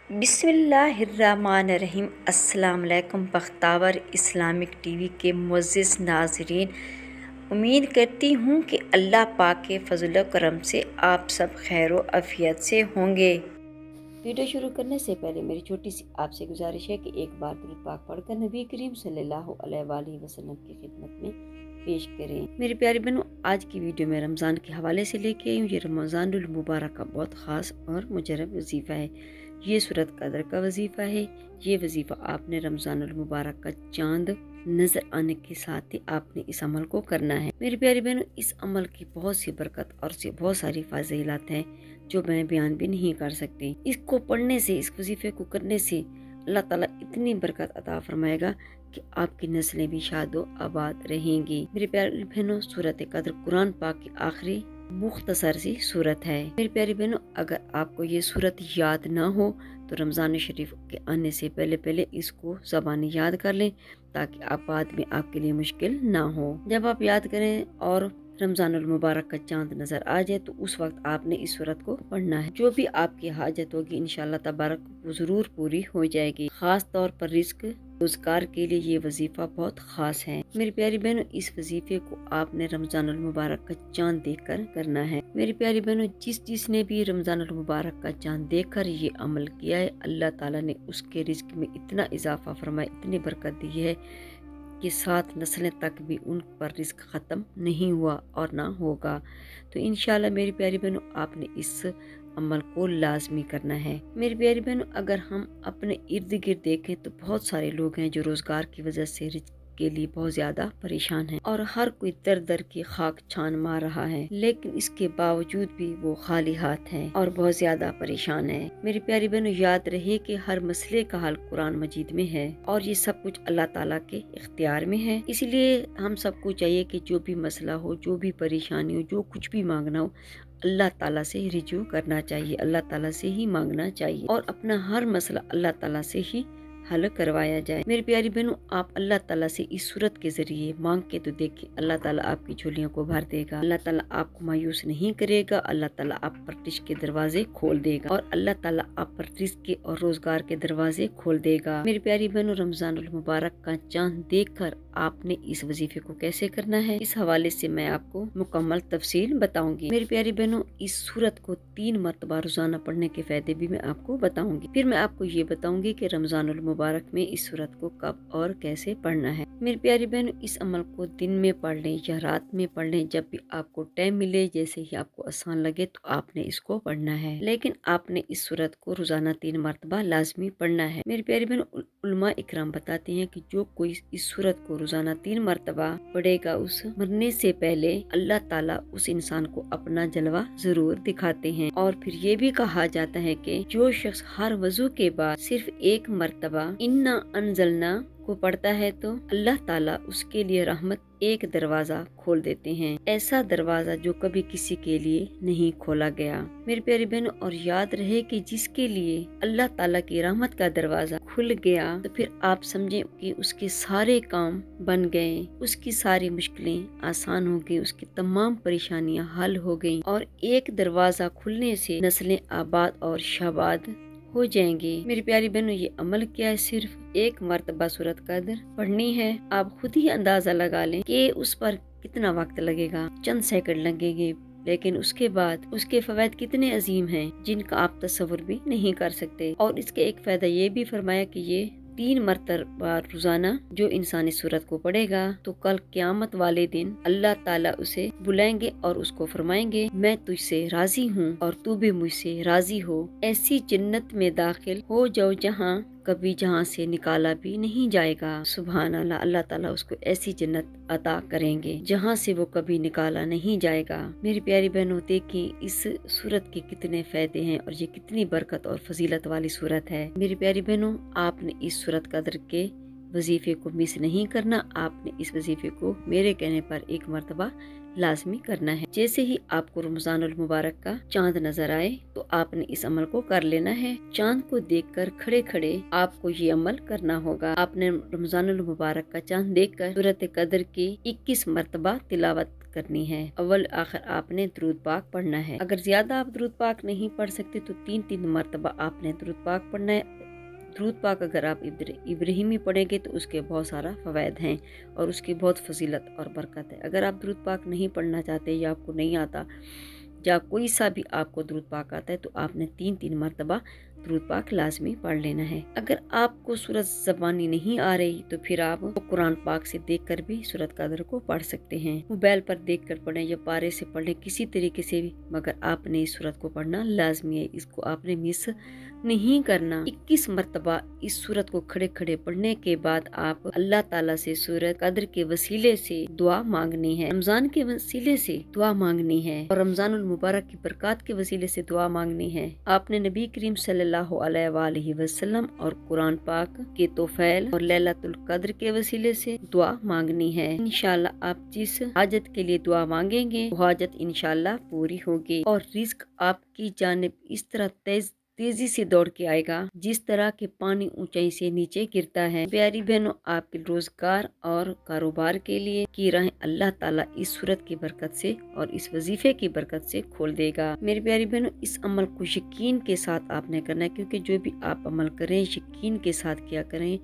बिस्मिल्लाहिर्रहमानिर्रहीम। अस्सलाम वालेकुम बख्तावर इस्लामिक टीवी के मुअज़्ज़िज़ नाज़रीन, उम्मीद करती हूँ कि अल्लाह पाक के फज़ल व करम से आप सब खैर व आफ़ियत से होंगे। वीडियो शुरू करने से पहले मेरी छोटी सी आपसे गुजारिश है कि एक बार दुरूद पाक पढ़कर नबी करीम सल्लल्लाहु अलैहि वसल्लम की खिदमत में पेश करें। मेरी प्यारी बहनों, आज की वीडियो में रमज़ान के हवाले से लेके आई हूँ। ये रमज़ानुल मुबारक का बहुत ख़ास और मुजरब वजीफ़ा है। ये सूरत कदर का वजीफ़ा है। ये वजीफ़ा आपने रमज़ानुल मुबारक का चांद नज़र आने के साथ ही आपने इस अमल को करना है। मेरी प्यारी बहनों, इस अमल की बहुत सी बरकत और बहुत सारी फाज़िलात हैं जो मैं बयान भी नहीं कर सकती। इसको पढ़ने से, इस वजीफ़े को करने से अल्लाह ताला इतनी बरकत अता फरमाएगा कि आपकी नस्लें भी शादो आबाद रहेंगी। मेरी प्यारी बहनों, सूरत कदर कुरान पाक की आखिरी मुख्तसर सी सूरत है। मेरी प्यारी बहनों, अगर आपको ये सूरत याद ना हो तो रमज़ान शरीफ के आने से पहले पहले इसको ज़बानी याद कर लें ताकि आप बाद में आपके लिए मुश्किल ना हो। जब आप याद करें और रमज़ानुल मुबारक का चांद नज़र आ जाए तो उस वक्त आपने इस सूरत को पढ़ना है। जो भी आपकी हाजत होगी इंशाअल्लाह तबारक वो ज़रूर पूरी हो जाएगी। खास तौर पर रिस्क रोजगार के लिए ये वजीफा बहुत खास है। मेरी प्यारी बहनों, इस वजीफे को आपने रमज़ानुल मुबारक का चांद देखकर करना है। मेरी प्यारी बहनों, जिसने भी रमज़ानुल मुबारक का चांद देखकर ये अमल किया है, अल्लाह ताला ने उसके रिस्क में इतना इजाफा फरमाया, इतनी बरकत दी है कि 7 नस्लें तक भी उन पर रिस्क ख़त्म नहीं हुआ और ना होगा। तो इंशाल्लाह मेरी प्यारी बहनों, आपने इस अमल को लाजमी करना है। मेरी प्यारी बहनों, अगर हम अपने इर्द गिर्द देखें तो बहुत सारे लोग हैं जो रोजगार की वजह से रिस्क के लिए बहुत ज्यादा परेशान हैं और हर कोई दर दर की खाक छान मार रहा है, लेकिन इसके बावजूद भी वो खाली हाथ हैं और बहुत ज्यादा परेशान है। मेरी प्यारी बहनों, याद रहे कि हर मसले का हल कुरान मजीद में है और ये सब कुछ अल्लाह ताला के इख्तियार में है। इसलिए हम सबको चाहिए कि जो भी मसला हो, जो भी परेशानी हो, जो कुछ भी मांगना हो, अल्लाह ताला से रिजू करना चाहिए, अल्लाह ताला से ही मांगना चाहिए और अपना हर मसला अल्लाह ताला से ही हल करवाया जाए। मेरी प्यारी बहनों, आप अल्लाह ताला से इस सूरत के जरिए मांग के तो देखिए, अल्लाह ताला आपकी झोलियों को भर देगा। अल्लाह ताला आपको मायूस नहीं करेगा। अल्लाह ताला आप पर रिज़्क़ के दरवाजे खोल देगा और अल्लाह ताला आप पर रिज़्क़ के और रोजगार के दरवाजे खोल देगा। मेरी प्यारी बहनों, रमज़ानुल मुबारक का चांद देखकर आपने इस वजीफे को कैसे करना है, इस हवाले से मैं आपको मुकम्मल तफसील बताऊंगी। मेरी प्यारी बहनों, इस सूरत को 3 मरतबा रोजाना पढ़ने के फायदे भी मैं आपको बताऊंगी। फिर मैं आपको ये बताऊंगी कि रमज़ानुल मुबारक में इस सूरत को कब और कैसे पढ़ना है। मेरी प्यारी बहनों, इस अमल को दिन में पढ़ लें या रात में पढ़ लें, जब भी आपको टाइम मिले, जैसे ही आपको आसान लगे तो आपने इसको पढ़ना है, लेकिन आपने इस सूरत को रोजाना 3 मरतबा लाजमी पढ़ना है। मेरी प्यारी बहनों, उलमा इकराम बताते हैं कि जो कोई इस सूरत को रोजाना 3 मरतबा पढ़ेगा, उस मरने से पहले अल्लाह ताला उस इंसान को अपना जलवा जरूर दिखाते हैं। और फिर ये भी कहा जाता है कि जो शख्स हर वजू के बाद सिर्फ 1 मरतबा इन्ना अनजलना को पढ़ता है तो अल्लाह ताला उसके लिए रहमत एक दरवाजा खोल देते हैं, ऐसा दरवाजा जो कभी किसी के लिए नहीं खोला गया। मेरी प्यारी बहनों, और याद रहे कि जिसके लिए अल्लाह ताला की रहमत का दरवाजा खुल गया तो फिर आप समझें कि उसके सारे काम बन गए, उसकी सारी मुश्किलें आसान हो गई, उसकी तमाम परेशानियां हल हो गई और एक दरवाजा खुलने से नस्लें आबाद और शाबाद हो जाएंगे। मेरी प्यारी बहनों, ये अमल क्या है, सिर्फ 1 मरतबा सूरत कदर पढ़नी है। आप खुद ही अंदाजा लगा लें कि उस पर कितना वक्त लगेगा, चंद सेकंड लगेंगे, लेकिन उसके बाद उसके फवायद कितने अजीम हैं जिनका आप तस्वुर भी नहीं कर सकते। और इसके एक फायदा ये भी फरमाया कि ये 3 मरतबा रोजाना जो इंसान इस सूरत को पढ़ेगा तो कल क़यामत वाले दिन अल्लाह ताला उसे बुलाएंगे और उसको फरमाएंगे, मैं तुझसे राजी हूँ और तू भी मुझसे राजी हो। ऐसी जन्नत में दाखिल हो जाओ जहाँ कभी जहाँ से निकाला भी नहीं जाएगा। सुभान अल्लाह, अल्लाह ताला उसको ऐसी जन्नत अता करेंगे जहाँ से वो कभी निकाला नहीं जाएगा। मेरी प्यारी बहनों, देखिए इस सूरत के कितने फायदे हैं और ये कितनी बरकत और फजीलत वाली सूरत है। मेरी प्यारी बहनों, आपने इस सूरत कदर के वजीफे को मिस नहीं करना। आपने इस वजीफे को मेरे कहने पर 1 मरतबा लाजमी करना है। जैसे ही आपको रमज़ानुल मुबारक का चांद नजर आए तो आपने इस अमल को कर लेना है। चांद को देखकर खड़े खड़े आपको ये अमल करना होगा। आपने रमज़ानुल मुबारक का चांद देखकर सूरत कदर की 21 मरतबा तिलावत کرنی ہے۔ اول آخر آپ نے درود پاک پڑھنا ہے۔ اگر زیادہ آپ درود پاک نہیں پڑھ سکتے تو 3 مرتبہ آپ نے درود پاک پڑھنا ہے۔ درود پاک اگر آپ ابراہیمی پڑھیں گے تو اس کے بہت سارا فوائد ہیں اور اس کی بہت فضیلت اور برکت ہے۔ اگر آپ درود پاک نہیں پڑھنا چاہتے یا آپ کو نہیں آتا یا کوئی سا بھی آپ کو درود پاک آتا ہے تو آپ نے 3 مرتبہ درود پاک لازمی پڑھ لینا ہے۔ اگر آپ کو سورت زبانی نہیں آ رہی تو پھر آپ قرآن پاک سے دیکھ کر بھی سورت قدر کو پڑھ سکتے ہیں۔ موبائل پر دیکھ کر پڑھیں یا پارے سے پڑھیں، کسی طریقے سے بھی، مگر آپ نے اس سورت کو پڑھنا لازمی ہے۔ اس کو آپ نے مس نہیں کرنا۔ 21 مرتبہ اس سورت کو کھڑے کھڑے پڑھنے کے بعد آپ اللہ تعالیٰ سے سورت قدر کے وسیلے سے دعا مانگنی ہے، رمضان کے وسیلے سے دعا مانگنی ہے اور رمضان المبارک کی برکات کے وسیلے سے دعا مانگنی ہے۔ آپ نے نبی کریم صلی اللہ علیہ وآلہ وسلم اور قرآن پاک کے توفیل اور لیلۃ القدر کے وسیلے سے دعا مانگنی ہے۔ انشاءاللہ آپ جس حاجت کے لیے دعا مانگیں گے وہ حاجت انشاءاللہ پوری ہوگی اور رزق آپ کی جانب اس طرح تیزی سے دوڑ کے آئے گا جس طرح کہ پانی اونچائی سے نیچے گرتا ہے۔ پیاری بہنوں، آپ کے روزگار اور کاروبار کے لیے کی راہیں اللہ تعالیٰ اس صورت کی برکت سے اور اس وظیفے کی برکت سے کھول دے گا۔ میری پیاری بہنوں، اس عمل کو یقین کے ساتھ آپ نے کرنا ہے، کیونکہ جو بھی آپ عمل کریں یقین کے ساتھ کیا کریں،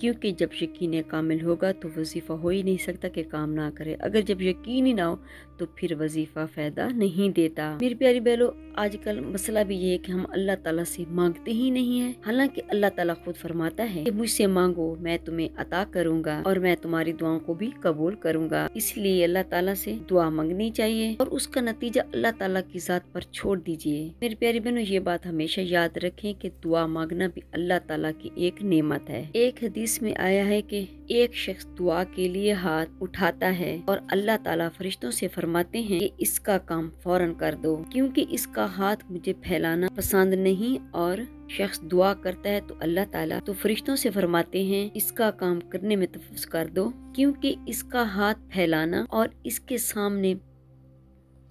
کیونکہ جب یقین کامل ہوگا تو وظیفہ ہو ہی نہیں سکتا کہ کام نہ کرے۔ اگر جب یقین ہی نہ ہو تو پھر وظیفہ فائدہ نہیں دیتا۔ میری پیاری بہنوں، آج کل مسئلہ بھی یہ ہے کہ ہم اللہ تعالیٰ سے مانگتے ہی نہیں ہیں، حالانکہ اللہ تعالیٰ خود فرماتا ہے کہ مجھ سے مانگو میں تمہیں عطا کروں گا اور میں تمہاری دعاؤں کو بھی قبول کروں گا۔ اس لیے اللہ تعالیٰ سے دعا مانگنی چاہیے اور اس کا نتیجہ اللہ تعالیٰ کی ذات پر چھوڑ دیجیے۔ میری پیاری بہنوں، یہ بات ہمیشہ یاد رکھیں کہ دعا مانگنا بھی اللہ تعالیٰ کی ایک نعمت ہے۔ ایک حدیث میں آیا ہے کہ ایک شخص دعا کے لیے ہاتھ اٹھاتا ہے اور اللہ تعالیٰ فرشتوں سے فرماتے ہیں کہ اس کا کام فوراً کر دو، کیونکہ اس کا ہاتھ مجھے پھیلانا پسند نہیں، اور شخص دعا کرتا ہے تو اللہ تعالیٰ تو فرشتوں سے فرماتے ہیں اس کا کام کرنے میں تفویض کر دو، کیونکہ اس کا ہاتھ پھیلانا اور اس کے سامنے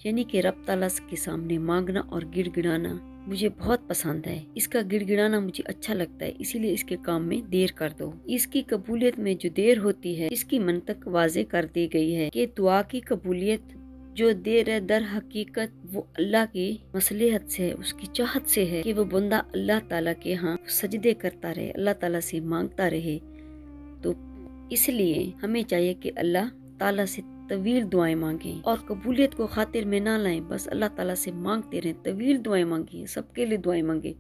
یعنی کہ رب تعالیٰ کے سامنے مانگنا اور گڑ گڑانا مجھے بہت پسند ہے۔ اس کا گڑ گڑانا مجھے اچھا لگتا ہے، اسی لیے اس کے کام میں دیر کر دو۔ اس کی قبولیت میں جو دیر ہوتی ہے اس کی منطق واضح کر دی گئی ہے کہ دعا کی قبولیت جو دیر ہے در حقیقت وہ اللہ کی مصلحت سے ہے، اس کی چاہت سے ہے کہ وہ بندہ اللہ تعالیٰ کے ہاں سجدے کرتا رہے، اللہ تعالیٰ سے مانگتا رہے۔ تو اس لیے ہمیں چاہیے کہ اللہ تعالیٰ سے طویل دعائیں مانگیں اور قبولیت کو خاطر میں نہ لائیں، بس اللہ تعالیٰ سے مانگتے رہیں، طویل دعائیں مانگیں، سب کے لیے دعائیں مانگیں،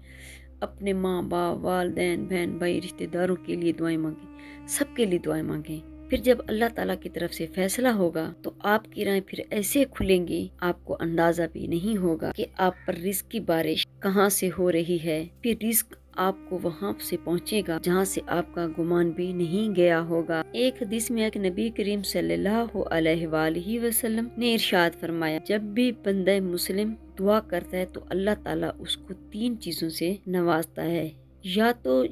اپنے ماں باپ والدین بہن بھائی رشتہ داروں کے لیے دعائیں مانگیں، سب کے لیے دعائیں مانگیں۔ پھر جب اللہ تعالیٰ کی طرف سے فیصلہ ہوگا تو آپ کی راہیں پھر ایسے کھلیں گی آپ کو اندازہ بھی نہیں ہوگا کہ آپ پر رزق کی بارش کہاں سے ہو رہی ہے۔ پھر رزق آپ کو وہاں سے پہنچے گا جہاں سے آپ کا گمان بھی نہیں گیا ہوگا۔ ایک حدیث میں کہ نبی کریم صلی اللہ علیہ وآلہ وسلم نے ارشاد فرمایا، جب بھی بندہ مسلم دعا کرتا ہے تو اللہ تعالیٰ اس کو 3 چیزوں سے نوازتا ہے، یا تو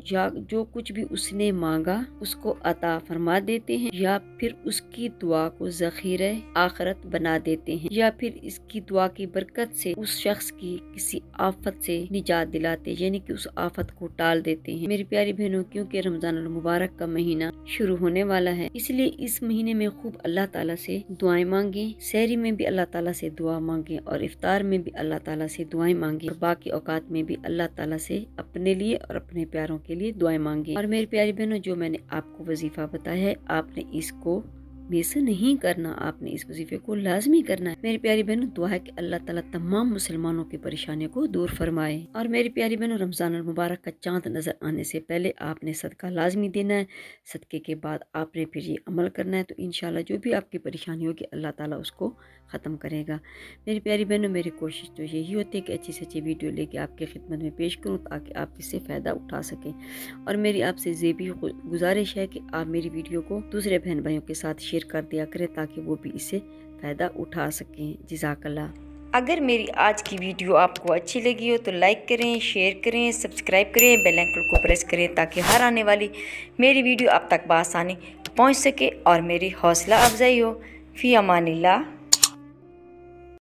جو کچھ بھی اس نے مانگا اس کو عطا فرما دیتے ہیں، یا پھر اس کی دعا کو ذخیرہ آخرت بنا دیتے ہیں، یا پھر اس کی دعا کی برکت سے اس شخص کی کسی آفت سے نجات دلاتے ہیں، یعنی کہ اس آفت کو ٹال دیتے ہیں۔ میری پیاری بہنوں، کیونکہ رمضان المبارک کا مہینہ شروع ہونے والا ہے، اس لیے اس مہینے میں خوب اللہ تعالیٰ سے دعائیں مانگیں، سحری میں بھی اللہ تعالیٰ سے دعا مانگیں اور افطار میں بھی اللہ تعالیٰ سے دعائیں مانگیں، اور باقی اوقات میں بھی اللہ تعالیٰ سے اپنے لیے اور اپنے پیاروں کے لیے دعائیں مانگیں۔ اور میری پیاری بہنوں، جو میں نے آپ کو وظیفہ بتایا ہے آپ نے اس کو مس نہیں کرنا، آپ نے اس وظیفے کو لازمی کرنا ہے۔ میری پیاری بہنوں، دعا ہے کہ اللہ تعالیٰ تمام مسلمانوں کی پریشانیوں کو دور فرمائے۔ اور میری پیاری بہنوں، رمضان المبارک کا چاند نظر آنے سے پہلے آپ نے صدقہ لازمی دینا ہے، صدقے کے بعد آپ نے پھر یہ عمل کرنا ہے، تو انشاءاللہ جو بھی آپ کی پریشانی ہوگی اللہ تعالیٰ اس کو ختم کرے گا۔ میری پیاری بہنوں، میری کوشش تو یہی ہوتی ہے کہ اچھی سے اچھی ویڈیو لے کے آپ کی خدمت میں پیش کروں تاکہ آپ اس سے فائدہ اٹھا سکیں، اور میری آپ سے یہ بھی گزارش ہے کہ آپ میری ویڈیو کو دوسرے بہن بھائیوں کے ساتھ شیئر کر دیا کریں تاکہ وہ بھی اس سے فائدہ اٹھا سکیں۔ جزاک اللہ۔ اگر میری آج کی ویڈیو آپ کو اچھی لگی ہو تو لائک کریں، شیئر کریں، سبسکرائب کریں، بیل آئکن کو پریس کریں تاکہ ہر آنے والی میری ویڈیو آپ تک بآسانی پہنچ سکے اور میری حوصلہ افزائی ہو۔ فی امان اللہ۔